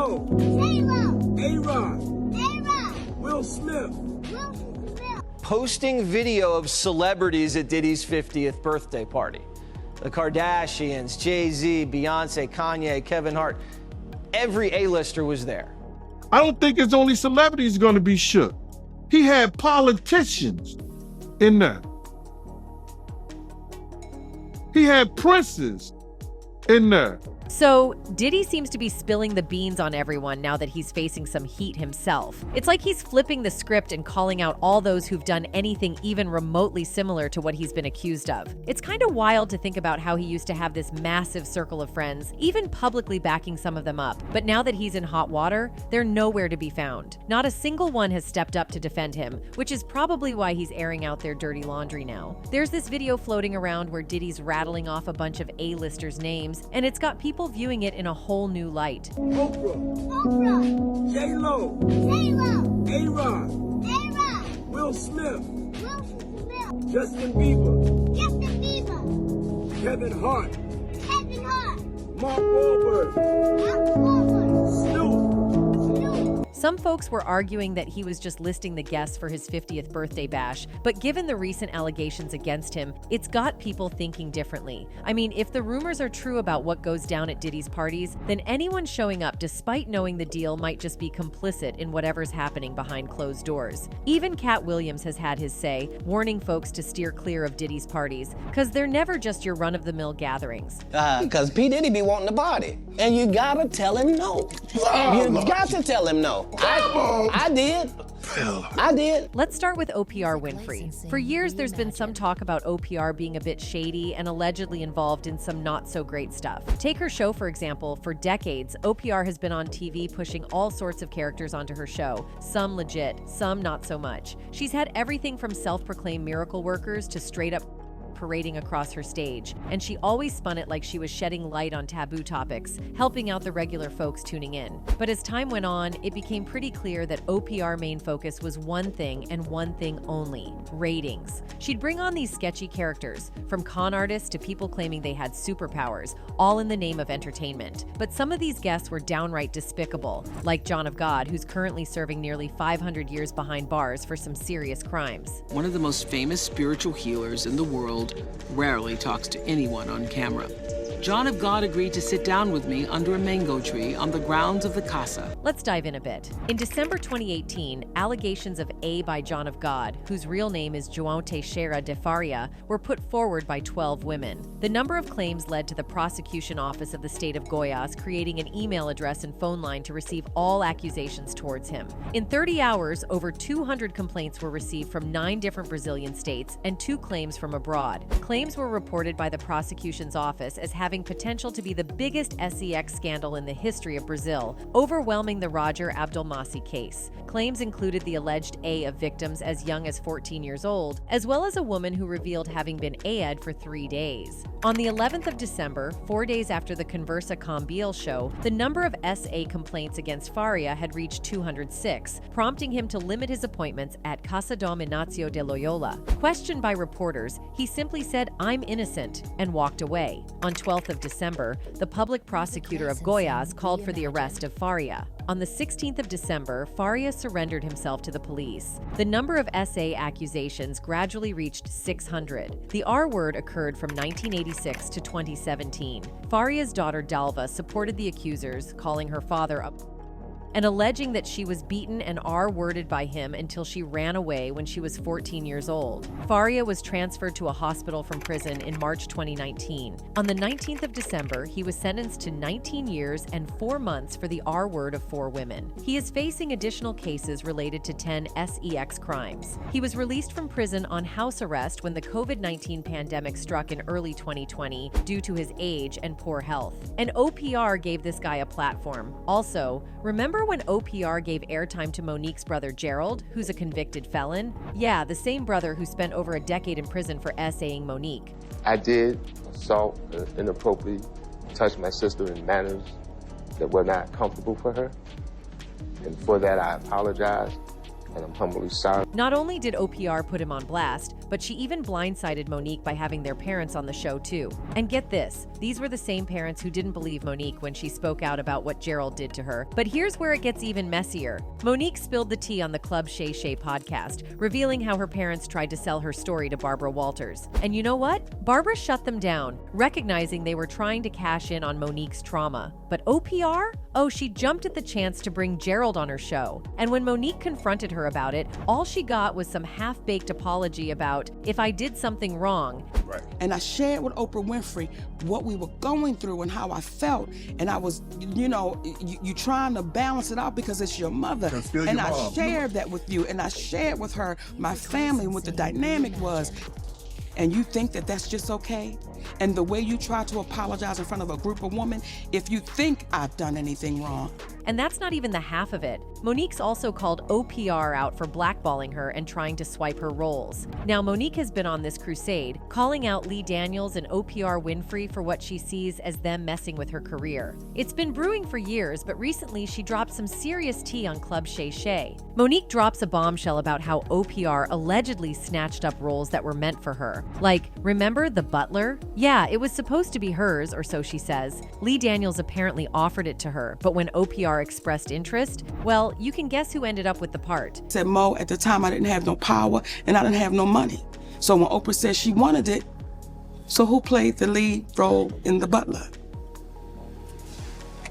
J-Lo. A-Rod. Will Smith. Posting video of celebrities at Diddy's 50th birthday party. The Kardashians, Jay-Z, Beyonce, Kanye, Kevin Hart. Every A-lister was there. I don't think it's only celebrities going to be shook. He had politicians in there. He had princes in there. So, Diddy seems to be spilling the beans on everyone now that he's facing some heat himself. It's like he's flipping the script and calling out all those who've done anything even remotely similar to what he's been accused of. It's kind of wild to think about how he used to have this massive circle of friends, even publicly backing some of them up. But now that he's in hot water, they're nowhere to be found. Not a single one has stepped up to defend him, which is probably why he's airing out their dirty laundry now. There's this video floating around where Diddy's rattling off a bunch of A-listers' names, and it's got people viewing it in a whole new light. Oprah. J-Lo. A-Rod. Will Smith. Justin Bieber. Kevin Hart. Mark Wahlberg. Snoop. Some folks were arguing that he was just listing the guests for his 50th birthday bash, but given the recent allegations against him, it's got people thinking differently. I mean, if the rumors are true about what goes down at Diddy's parties, then anyone showing up despite knowing the deal might just be complicit in whatever's happening behind closed doors. Even Cat Williams has had his say, warning folks to steer clear of Diddy's parties, because they're never just your run-of-the-mill gatherings. Because P. Diddy be wanting to party, and you gotta tell him no. You got to tell him no. I did. I did. Let's start with OPR Winfrey. For years, there's been some talk about OPR being a bit shady and allegedly involved in some not-so-great stuff. Take her show, for example. For decades, OPR has been on TV pushing all sorts of characters onto her show, some legit, some not so much. She's had everything from self-proclaimed miracle workers to straight-up parading across her stage, and she always spun it like she was shedding light on taboo topics, helping out the regular folks tuning in. But as time went on, it became pretty clear that OPR main focus was one thing and one thing only: ratings. She'd bring on these sketchy characters, from con artists to people claiming they had superpowers, all in the name of entertainment. But some of these guests were downright despicable, like John of God, who's currently serving nearly 500 years behind bars for some serious crimes. One of the most famous spiritual healers in the world rarely talks to anyone on camera. John of God agreed to sit down with me under a mango tree on the grounds of the casa. Let's dive in a bit. In December 2018, allegations of A by John of God, whose real name is João Teixeira de Faria, were put forward by 12 women. The number of claims led to the prosecution office of the state of Goiás creating an email address and phone line to receive all accusations towards him. In 30 hours, over 200 complaints were received from 9 different Brazilian states and 2 claims from abroad. Claims were reported by the prosecution's office as having potential to be the biggest SEX scandal in the history of Brazil, overwhelming the Roger Abdelmassi case. Claims included the alleged A of victims as young as 14 years old, as well as a woman who revealed having been AED for 3 days. On the 11th of December, 4 days after the Conversa com Biel show, the number of SA complaints against Faria had reached 206, prompting him to limit his appointments at Casa Dom Inácio de Loyola. Questioned by reporters, he simply said, "I'm innocent," and walked away. On 12th of December, the public prosecutor of Goiás called for the arrest of Faria. On the 16th of December, Faria surrendered himself to the police. The number of SA accusations gradually reached 600. The R word occurred from 1986 to 2017. Faria's daughter Dalva supported the accusers, calling her father a and alleging that she was beaten and R-worded by him until she ran away when she was 14 years old. Faria was transferred to a hospital from prison in March 2019. On the 19th of December, he was sentenced to 19 years and 4 months for the R-word of 4 women. He is facing additional cases related to 10 SEX crimes. He was released from prison on house arrest when the COVID-19 pandemic struck in early 2020 due to his age and poor health. And OPR gave this guy a platform. Also, remember when OPR gave airtime to Monique's brother Gerald, who's a convicted felon? Yeah, the same brother who spent over a decade in prison for essaying Monique. I did assault inappropriately, touch my sister in manners that were not comfortable for her. And for that, I apologize. and I'm humbly sorry. Not only did OPR put him on blast, but she even blindsided Monique by having their parents on the show too. And get this, these were the same parents who didn't believe Monique when she spoke out about what Gerald did to her. But here's where it gets even messier. Monique spilled the tea on the Club Shay Shay podcast, revealing how her parents tried to sell her story to Barbara Walters. And you know what? Barbara shut them down, recognizing they were trying to cash in on Monique's trauma. But OPR? Oh, she jumped at the chance to bring Gerald on her show. And when Monique confronted her about it, all she got was some half-baked apology about, if I did something wrong. Right. And I shared with Oprah Winfrey what we were going through and how I felt. And I was, you trying to balance it out because it's your mother. And I shared that with you. And I shared with her my family and what the dynamic was. And you think that that's just okay? And the way you try to apologize in front of a group of women, if you think I've done anything wrong. And that's not even the half of it. Monique's also called OPR out for blackballing her and trying to swipe her roles. Now, Monique has been on this crusade, calling out Lee Daniels and OPR Winfrey for what she sees as them messing with her career. It's been brewing for years, but recently she dropped some serious tea on Club Shay Shay. Monique drops a bombshell about how OPR allegedly snatched up roles that were meant for her. Like, remember The Butler? Yeah, it was supposed to be hers, or so she says. Lee Daniels apparently offered it to her, but when OPR expressed interest, well, you can guess who ended up with the part. Said, Mo, at the time I didn't have no power and I didn't have no money. So when Oprah said she wanted it, so who played the lead role in The Butler?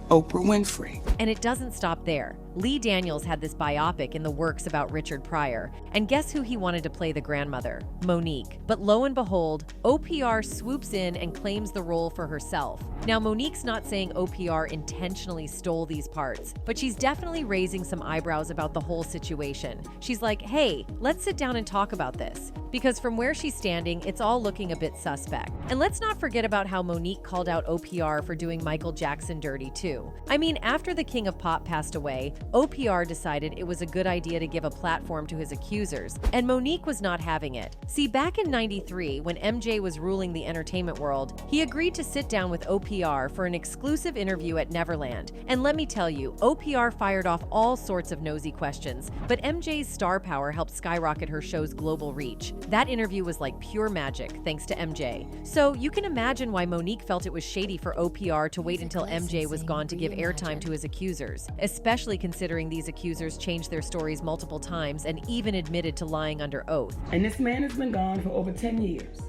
Oprah Winfrey. And it doesn't stop there. Lee Daniels had this biopic in the works about Richard Pryor, and guess who he wanted to play the grandmother? Monique. But lo and behold, OPR swoops in and claims the role for herself. Now, Monique's not saying OPR intentionally stole these parts, but she's definitely raising some eyebrows about the whole situation. She's like, hey, let's sit down and talk about this. Because from where she's standing, it's all looking a bit suspect. And let's not forget about how Monique called out OPR for doing Michael Jackson dirty too. I mean, after the King of Pop passed away, OPR decided it was a good idea to give a platform to his accusers, and Monique was not having it. See, back in '93, when MJ was ruling the entertainment world, he agreed to sit down with OPR for an exclusive interview at Neverland. And let me tell you, OPR fired off all sorts of nosy questions, but MJ's star power helped skyrocket her show's global reach. That interview was like pure magic, thanks to MJ. So you can imagine why Monique felt it was shady for OPR to wait until MJ was gone to give airtime to his accusers, especially considering these accusers changed their stories multiple times and even admitted to lying under oath. And this man has been gone for over 10 years.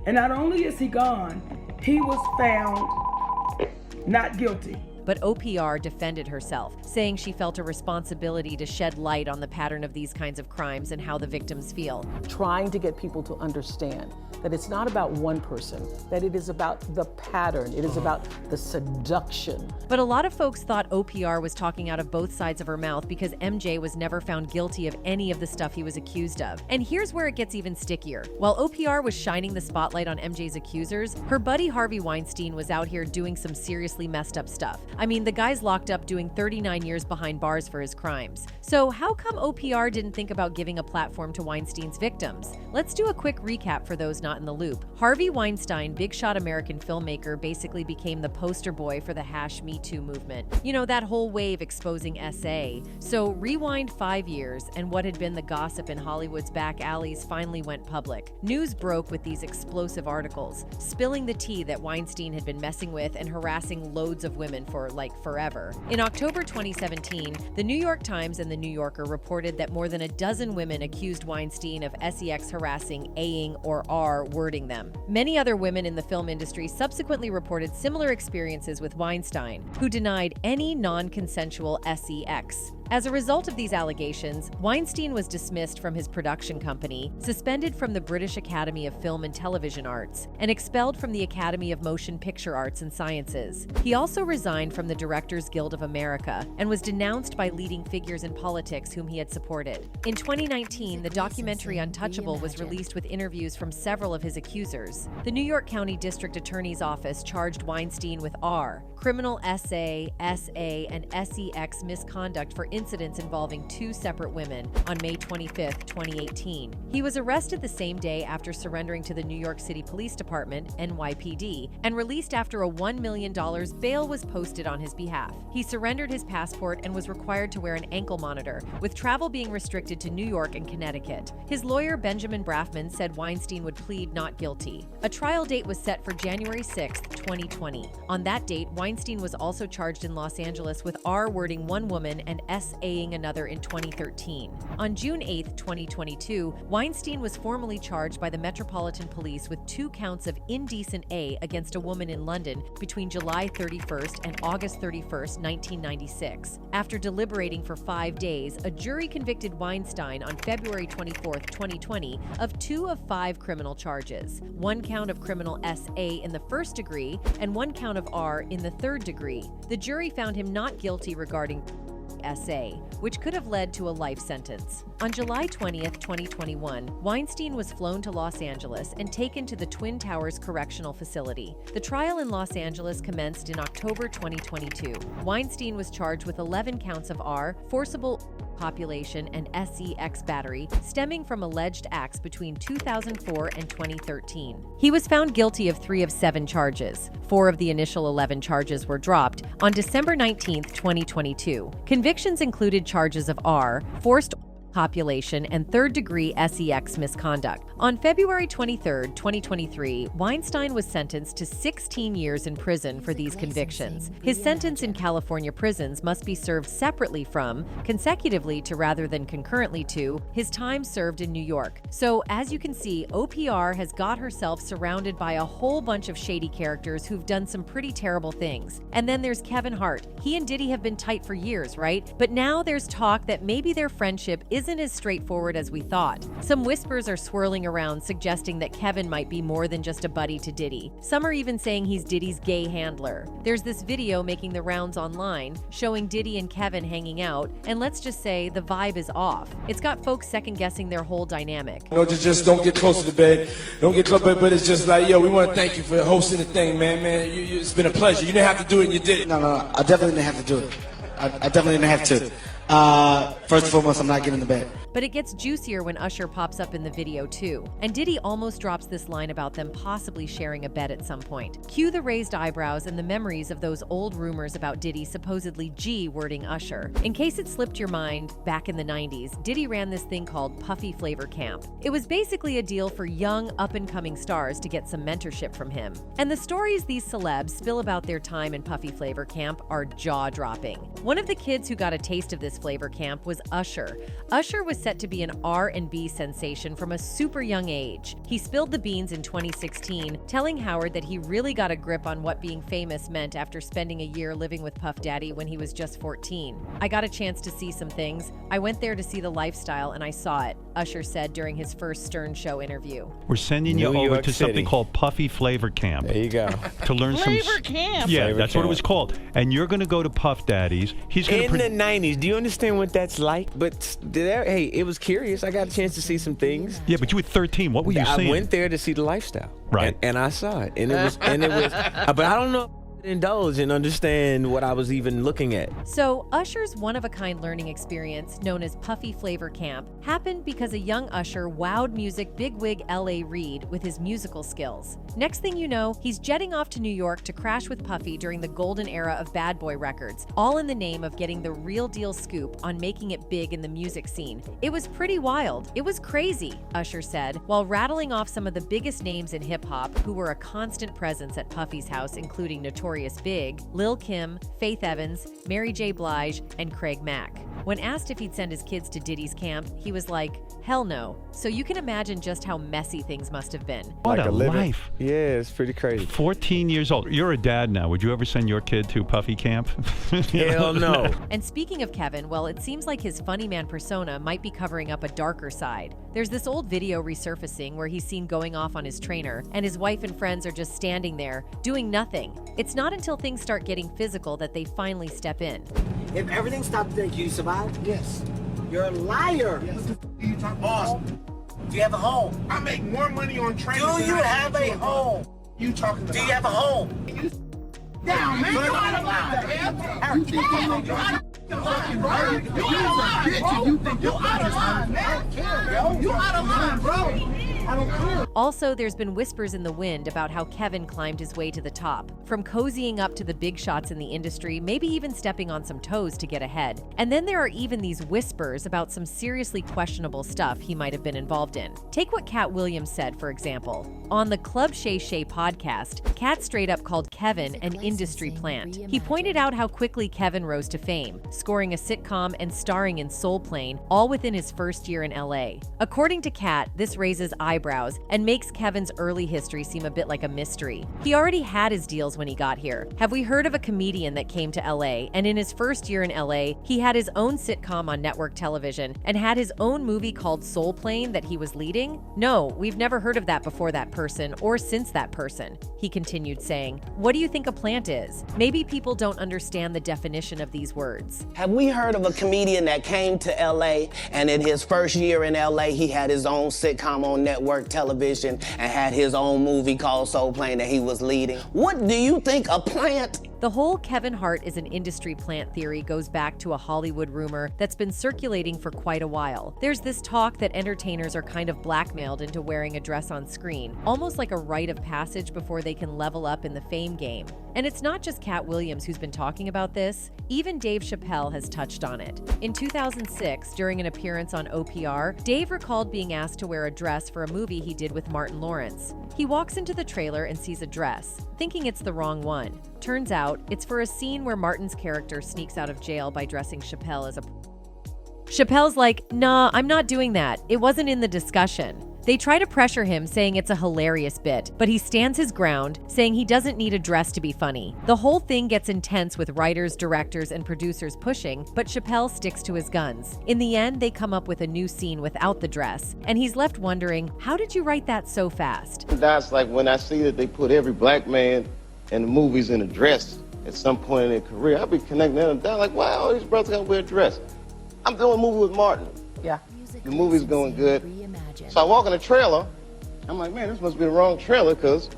And not only is he gone, he was found not guilty. But OPR defended herself, saying she felt a responsibility to shed light on the pattern of these kinds of crimes and how the victims feel. Trying to get people to understand that it's not about one person, that it is about the pattern, it is about the seduction. But a lot of folks thought OPR was talking out of both sides of her mouth because MJ was never found guilty of any of the stuff he was accused of. And here's where it gets even stickier. While OPR was shining the spotlight on MJ's accusers, her buddy Harvey Weinstein was out here doing some seriously messed up stuff. I mean, the guy's locked up doing 39 years behind bars for his crimes. So how come OPR didn't think about giving a platform to Weinstein's victims? Let's do a quick recap for those not in the loop. Harvey Weinstein, big shot American filmmaker, basically became the poster boy for the #Me Too movement. You know, that whole wave exposing SA. So rewind 5 years, and what had been the gossip in Hollywood's back alleys finally went public. News broke with these explosive articles, spilling the tea that Weinstein had been messing with and harassing loads of women for like forever. In October 2017, the New York Times and the New Yorker reported that more than a dozen women accused Weinstein of sex harassing, A-ing, or R-wording them. Many other women in the film industry subsequently reported similar experiences with Weinstein, who denied any non-consensual sex. As a result of these allegations, Weinstein was dismissed from his production company, suspended from the British Academy of Film and Television Arts, and expelled from the Academy of Motion Picture Arts and Sciences. He also resigned from the Directors Guild of America and was denounced by leading figures in politics whom he had supported. In 2019, the documentary Untouchable was released with interviews from several of his accusers. The New York County District Attorney's Office charged Weinstein with R, criminal SA, and SEX misconduct for incidents involving 2 separate women on May 25, 2018. He was arrested the same day after surrendering to the New York City Police Department, NYPD, and released after a $1 million bail was posted on his behalf. He surrendered his passport and was required to wear an ankle monitor, with travel being restricted to New York and Connecticut. His lawyer, Benjamin Brafman, said Weinstein would plead not guilty. A trial date was set for January 6, 2020. On that date, Weinstein was also charged in Los Angeles with R-wording one woman and S-ing another in 2013. On June 8, 2022, Weinstein was formally charged by the Metropolitan Police with 2 counts of indecent A against a woman in London between July 31st and August 31st, 1996. After deliberating for 5 days, a jury convicted Weinstein on February 24, 2020, of 2 of 5 criminal charges: 1 count of criminal S.A. in the first degree and 1 count of R in the third degree. The jury found him not guilty regarding S.A., which could have led to a life sentence. On July 20th, 2021, Weinstein was flown to Los Angeles and taken to the Twin Towers Correctional Facility. The trial in Los Angeles commenced in October 2022. Weinstein was charged with 11 counts of R, forcible population, and SEX battery stemming from alleged acts between 2004 and 2013. He was found guilty of 3 of 7 charges. 4 of the initial 11 charges were dropped on December 19, 2022. Convictions included charges of R, forced population, and third-degree SEX misconduct. On February 23, 2023, Weinstein was sentenced to 16 years in prison for these convictions. His sentence in California prisons must be served separately from, consecutively to rather than concurrently to, his time served in New York. So, as you can see, OPR has got herself surrounded by a whole bunch of shady characters who've done some pretty terrible things. And then there's Kevin Hart. He and Diddy have been tight for years, right? But now there's talk that maybe their friendship isn't as straightforward as we thought. Some whispers are swirling around suggesting that Kevin might be more than just a buddy to Diddy. Some are even saying he's Diddy's gay handler. There's this video making the rounds online showing Diddy and Kevin hanging out, and let's just say the vibe is off. It's got folks second-guessing their whole dynamic. You know, just don't get close to the bed. Don't get close, but it's just like, yo, we want to thank you for hosting the thing, man. It's been a pleasure. You didn't have to do it, and you did it. No, I definitely didn't have to do it. I definitely didn't have to. First and foremost, I'm not getting in the bed. But it gets juicier when Usher pops up in the video too. And Diddy almost drops this line about them possibly sharing a bed at some point. Cue the raised eyebrows and the memories of those old rumors about Diddy supposedly G-wording Usher. In case it slipped your mind, back in the 90s, Diddy ran this thing called Puffy Flavor Camp. It was basically a deal for young, up-and-coming stars to get some mentorship from him. And the stories these celebs spill about their time in Puffy Flavor Camp are jaw-dropping. One of the kids who got a taste of this flavor camp was Usher. Usher was set to be an R&B sensation from a super young age. He spilled the beans in 2016, telling Howard that he really got a grip on what being famous meant after spending a year living with Puff Daddy when he was just 14. "I got a chance to see some things. I went there to see the lifestyle and I saw it," Usher said during his first Stern Show interview. We're sending you over to something called Puffy Flavor Camp. There you go. To learn Flavor Camp. Yeah, Flavor that's Camp. what it was called. And you're going to go to Puff Daddy's. He's going In the 90s, do you understand what that's like? But hey, it was curious. I got a chance to see some things. Yeah, but you were 13. What were you seeing? I went there to see the lifestyle. Right. And I saw it. And it was, but I don't know. Indulge and understand what I was even looking at. So, Usher's one-of-a-kind learning experience, known as Puffy Flavor Camp, happened because a young Usher wowed music bigwig L.A. Reid with his musical skills. Next thing you know, he's jetting off to New York to crash with Puffy during the golden era of Bad Boy Records, all in the name of getting the real deal scoop on making it big in the music scene. It was pretty wild. It was crazy, Usher said, while rattling off some of the biggest names in hip-hop who were a constant presence at Puffy's house, including Notorious Big, Lil' Kim, Faith Evans, Mary J. Blige, and Craig Mack. When asked if he'd send his kids to Diddy's camp, he was like, "Hell no." So you can imagine just how messy things must have been. What a life. Yeah, it's pretty crazy. 14 years old. You're a dad now. Would you ever send your kid to Puffy Camp? Hell no. And speaking of Kevin, well, it seems like his funny man persona might be covering up a darker side. There's this old video resurfacing where he's seen going off on his trainer, and his wife and friends are just standing there, doing nothing. It's not until things start getting physical that they finally step in. If everything stopped today, do you survive? Yes. You're a liar. You talk, boss. Do you have a home? I make more money on training. Do you have a home? You talking about? Do you have a home? Down, man. You're out of line, man. fucking right. You out of line, man. You out of line, bro. I don't care. Also, there's been whispers in the wind about how Kevin climbed his way to the top, from cozying up to the big shots in the industry, maybe even stepping on some toes to get ahead. And then there are even these whispers about some seriously questionable stuff he might have been involved in. Take what Cat Williams said, for example. On the Club Shay Shay podcast, Cat straight up called Kevin an industry plant. He pointed out how quickly Kevin rose to fame, scoring a sitcom and starring in Soul Plane, all within his first year in LA. According to Cat, this raises eyebrows and makes Kevin's early history seem a bit like a mystery. He already had his deals when he got here. Have we heard of a comedian that came to LA and in his first year in LA, he had his own sitcom on network television and had his own movie called Soul Plane that he was leading? No, we've never heard of that before that person or since that person. He continued saying, "What do you think a plant is? Maybe people don't understand the definition of these words." Have we heard of a comedian that came to LA and in his first year in LA, he had his own sitcom on network television and had his own movie called Soul Plane that he was leading? What do you think a plant? The whole Kevin Hart is an industry plant theory goes back to a Hollywood rumor that's been circulating for quite a while. There's this talk that entertainers are kind of blackmailed into wearing a dress on screen, almost like a rite of passage before they can level up in the fame game. And it's not just Cat Williams who's been talking about this. Even Dave Chappelle has touched on it. In 2006, during an appearance on OPR, Dave recalled being asked to wear a dress for a movie he did with Martin Lawrence. He walks into the trailer and sees a dress, thinking it's the wrong one. Turns out, it's for a scene where Martin's character sneaks out of jail by dressing Chappelle as a... Chappelle's like, "Nah, I'm not doing that. It wasn't in the discussion." They try to pressure him, saying it's a hilarious bit, but he stands his ground, saying he doesn't need a dress to be funny. The whole thing gets intense with writers, directors, and producers pushing, but Chappelle sticks to his guns. In the end, they come up with a new scene without the dress, and he's left wondering, how did you write that so fast? That's like when I see that they put every black man in the movies in a dress at some point in their career, I'll be connecting them down like, wow, these brothers gotta wear a dress. I'm doing a movie with Martin. Yeah. The movie's going good. So I walk in the trailer, I'm like, man, this must be the wrong trailer because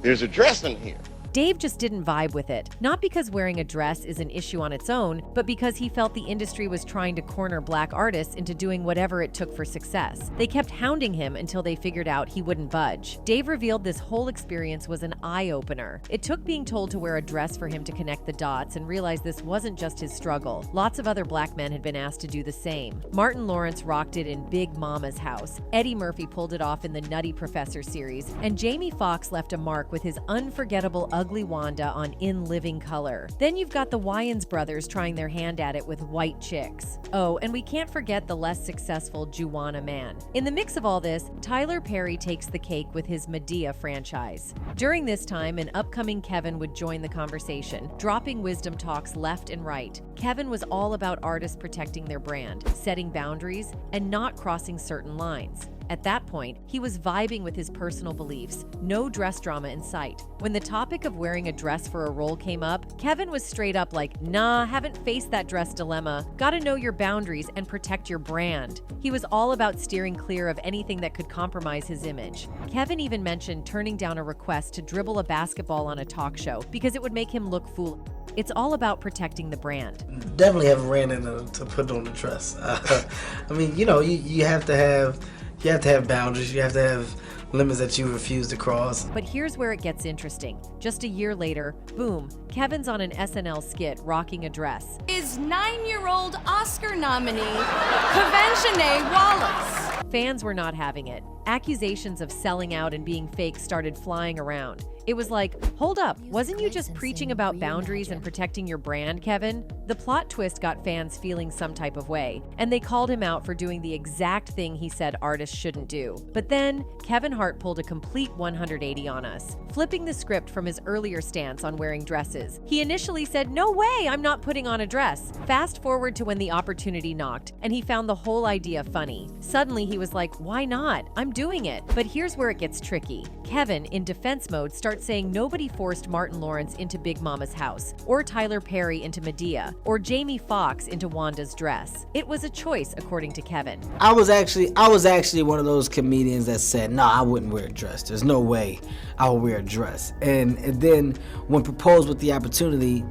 there's a dress in here. Dave just didn't vibe with it, not because wearing a dress is an issue on its own, but because he felt the industry was trying to corner black artists into doing whatever it took for success. They kept hounding him until they figured out he wouldn't budge. Dave revealed this whole experience was an eye-opener. It took being told to wear a dress for him to connect the dots and realize this wasn't just his struggle. Lots of other black men had been asked to do the same. Martin Lawrence rocked it in Big Mama's House. Eddie Murphy pulled it off in the Nutty Professor series, and Jamie Foxx left a mark with his unforgettable Ugly Wanda on In Living Color. Then you've got the Wayans brothers trying their hand at it with White Chicks. Oh, and we can't forget the less successful Juwanna Mann. In the mix of all this, Tyler Perry takes the cake with his Medea franchise. During this time, an upcoming Kevin would join the conversation, dropping wisdom talks left and right. Kevin was all about artists protecting their brand, setting boundaries, and not crossing certain lines. At that point, he was vibing with his personal beliefs, no dress drama in sight. When the topic of wearing a dress for a role came up, Kevin was straight up like, "Nah, haven't faced that dress dilemma. Gotta know your boundaries and protect your brand." He was all about steering clear of anything that could compromise his image. Kevin even mentioned turning down a request to dribble a basketball on a talk show because it would make him look foolish. It's all about protecting the brand. Definitely haven't ran into to put on the dress. I mean, you know, you have to have boundaries. You have to have limits that you refuse to cross. But here's where it gets interesting. Just a year later, boom, Kevin's on an SNL skit rocking a dress. Is 9-year-old Oscar nominee Kavenshané Wallace. Fans were not having it. Accusations of selling out and being fake started flying around. It was like, hold up, wasn't you just preaching about boundaries and protecting your brand, Kevin? The plot twist got fans feeling some type of way, and they called him out for doing the exact thing he said artists shouldn't do. But then, Kevin Hart pulled a complete 180 on us, flipping the script from his earlier stance on wearing dresses. He initially said, "No way, I'm not putting on a dress." Fast forward to when the opportunity knocked, and he found the whole idea funny. Suddenly, he was like, why not? I'm doing it. But here's where it gets tricky. Kevin, in defense mode, starts saying nobody forced Martin Lawrence into Big Mama's House, or Tyler Perry into Medea, or Jamie Foxx into Wanda's dress. It was a choice, according to Kevin. I was actually one of those comedians that said, no, I wouldn't wear a dress. There's no way I would wear a dress. And then when proposed with the opportunity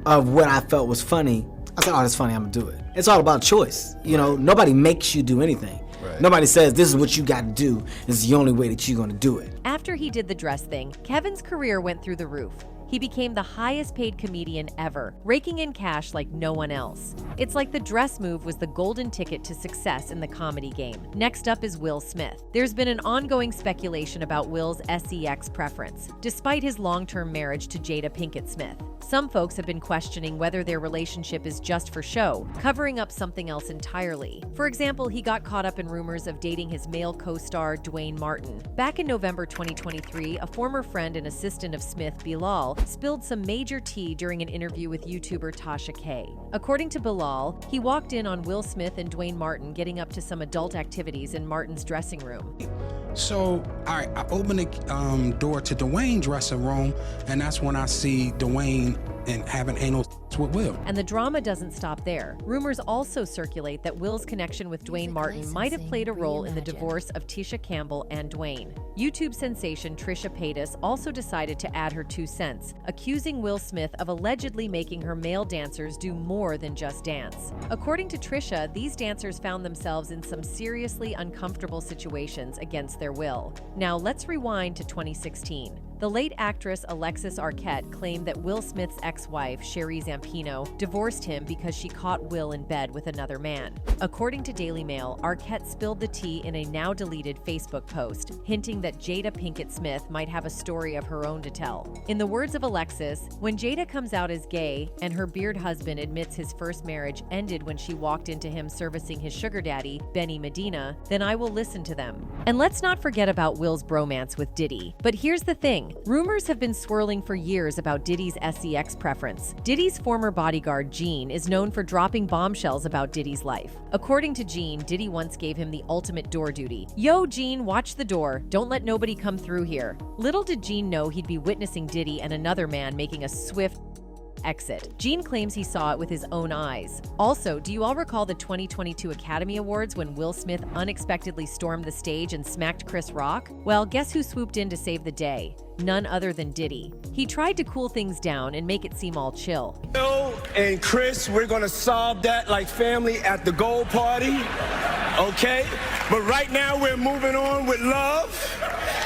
of what I felt was funny, I said, oh, that's funny, I'm gonna do it. It's all about choice. You know, nobody makes you do anything. Right. Nobody says this is what you got to do. This is the only way that you're going to do it. After he did the dress thing, Kevin's career went through the roof. He became the highest paid comedian ever, raking in cash like no one else. It's like the dress move was the golden ticket to success in the comedy game. Next up is Will Smith. There's been an ongoing speculation about Will's sex preference, despite his long-term marriage to Jada Pinkett Smith. Some folks have been questioning whether their relationship is just for show, covering up something else entirely. For example, he got caught up in rumors of dating his male co-star Dwayne Martin. Back in November 2023, a former friend and assistant of Smith, Bilal, spilled some major tea during an interview with YouTuber Tasha K. According to Bilal, he walked in on Will Smith and Dwayne Martin getting up to some adult activities in Martin's dressing room. So I open the door to Dwayne's dressing room, and that's when I see Dwayne and having anal with Will. And the drama doesn't stop there. Rumors also circulate that Will's connection with Dwayne Martin might have played a role in the divorce of Tisha Campbell and Dwayne. YouTube sensation Trisha Paytas also decided to add her 2 cents, accusing Will Smith of allegedly making her male dancers do more than just dance. According to Trisha, these dancers found themselves in some seriously uncomfortable situations against their will. Now let's rewind to 2016. The late actress Alexis Arquette claimed that Will Smith's ex-wife, Sherry Zampino, divorced him because she caught Will in bed with another man. According to Daily Mail, Arquette spilled the tea in a now-deleted Facebook post, hinting that Jada Pinkett Smith might have a story of her own to tell. In the words of Alexis, when Jada comes out as gay and her beard husband admits his first marriage ended when she walked into him servicing his sugar daddy, Benny Medina, then I will listen to them. And let's not forget about Will's bromance with Diddy. But here's the thing. Rumors have been swirling for years about Diddy's sex preference. Diddy's former bodyguard, Gene, is known for dropping bombshells about Diddy's life. According to Gene, Diddy once gave him the ultimate door duty. Yo, Gene, watch the door. Don't let nobody come through here. Little did Gene know he'd be witnessing Diddy and another man making a swift exit. Gene claims he saw it with his own eyes. Also, do you all recall the 2022 Academy Awards when Will Smith unexpectedly stormed the stage and smacked Chris Rock? Well, guess who swooped in to save the day? None other than Diddy. He tried to cool things down and make it seem all chill. Will and Chris, we're gonna solve that like family at the gold party, okay? But right now we're moving on with love.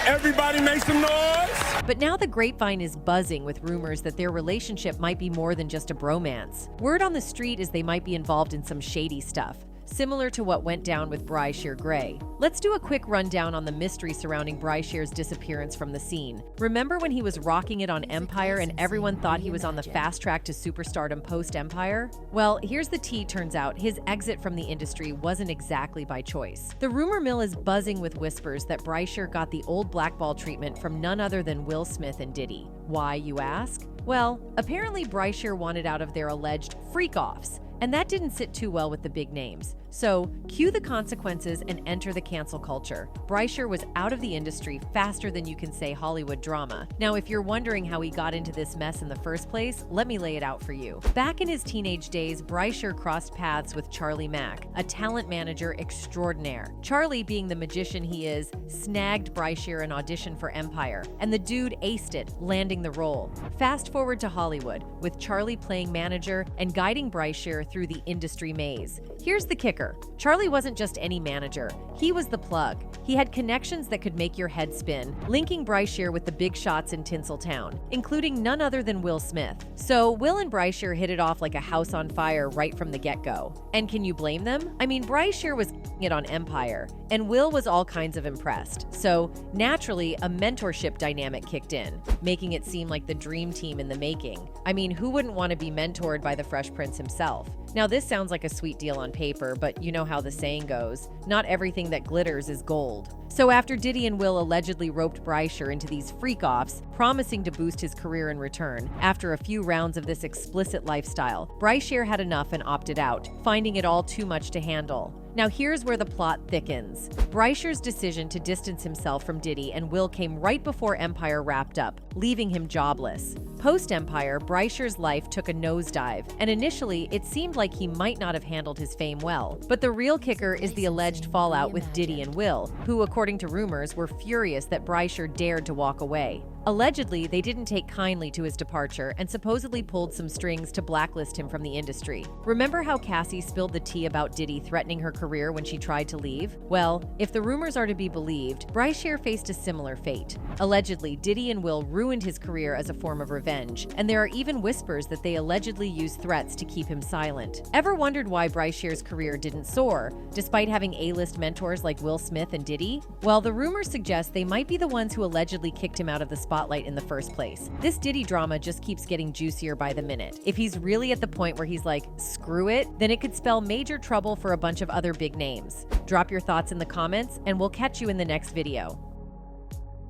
Everybody make some noise. But now the grapevine is buzzing with rumors that their relationship might be more than just a bromance. Word on the street is they might be involved in some shady stuff, similar to what went down with Bryshere Gray. Let's do a quick rundown on the mystery surrounding Bryshere's disappearance from the scene. Remember when he was rocking it on Empire and everyone thought he was on the fast track to superstardom post-Empire? Well, here's the tea. Turns out his exit from the industry wasn't exactly by choice. The rumor mill is buzzing with whispers that Bryshere got the old blackball treatment from none other than Will Smith and Diddy. Why, you ask? Well, apparently Bryshere wanted out of their alleged freak-offs, and that didn't sit too well with the big names. So, cue the consequences and enter the cancel culture. Bryshere was out of the industry faster than you can say Hollywood drama. Now, if you're wondering how he got into this mess in the first place, let me lay it out for you. Back in his teenage days, Bryshere crossed paths with Charlie Mack, a talent manager extraordinaire. Charlie, being the magician he is, snagged Bryshere an audition for Empire, and the dude aced it, landing the role. Fast forward to Hollywood, with Charlie playing manager and guiding Bryshere through the industry maze. Here's the kicker. Charlie wasn't just any manager. He was the plug. He had connections that could make your head spin, linking Bryshere with the big shots in Tinseltown, including none other than Will Smith. So Will and Bryshere hit it off like a house on fire right from the get-go. And can you blame them? I mean, Bryshere was it on Empire, and Will was all kinds of impressed. So naturally, a mentorship dynamic kicked in, making it seem like the dream team in the making. I mean, who wouldn't want to be mentored by the Fresh Prince himself? Now, this sounds like a sweet deal on paper, but you know how the saying goes, not everything that glitters is gold. So after Diddy and Will allegedly roped Bryshere into these freak-offs, promising to boost his career in return, after a few rounds of this explicit lifestyle, Bryshere had enough and opted out, finding it all too much to handle. Now here's where the plot thickens. Bryshere's decision to distance himself from Diddy and Will came right before Empire wrapped up, leaving him jobless. Post-Empire, Bryshere's life took a nosedive, and initially it seemed like he might not have handled his fame well. But the real kicker is the alleged fallout with Diddy and Will, who, according to rumors, were furious that Bryshere dared to walk away. Allegedly, they didn't take kindly to his departure and supposedly pulled some strings to blacklist him from the industry. Remember how Cassie spilled the tea about Diddy threatening her career when she tried to leave? Well, if the rumors are to be believed, Bryshare faced a similar fate. Allegedly, Diddy and Will ruined his career as a form of revenge, and there are even whispers that they allegedly used threats to keep him silent. Ever wondered why Bryshare's career didn't soar, despite having A-list mentors like Will Smith and Diddy? Well, the rumors suggest they might be the ones who allegedly kicked him out of the spotlight in the first place. This Diddy drama just keeps getting juicier by the minute. If he's really at the point where he's like, screw it, then it could spell major trouble for a bunch of other big names. Drop your thoughts in the comments, and we'll catch you in the next video.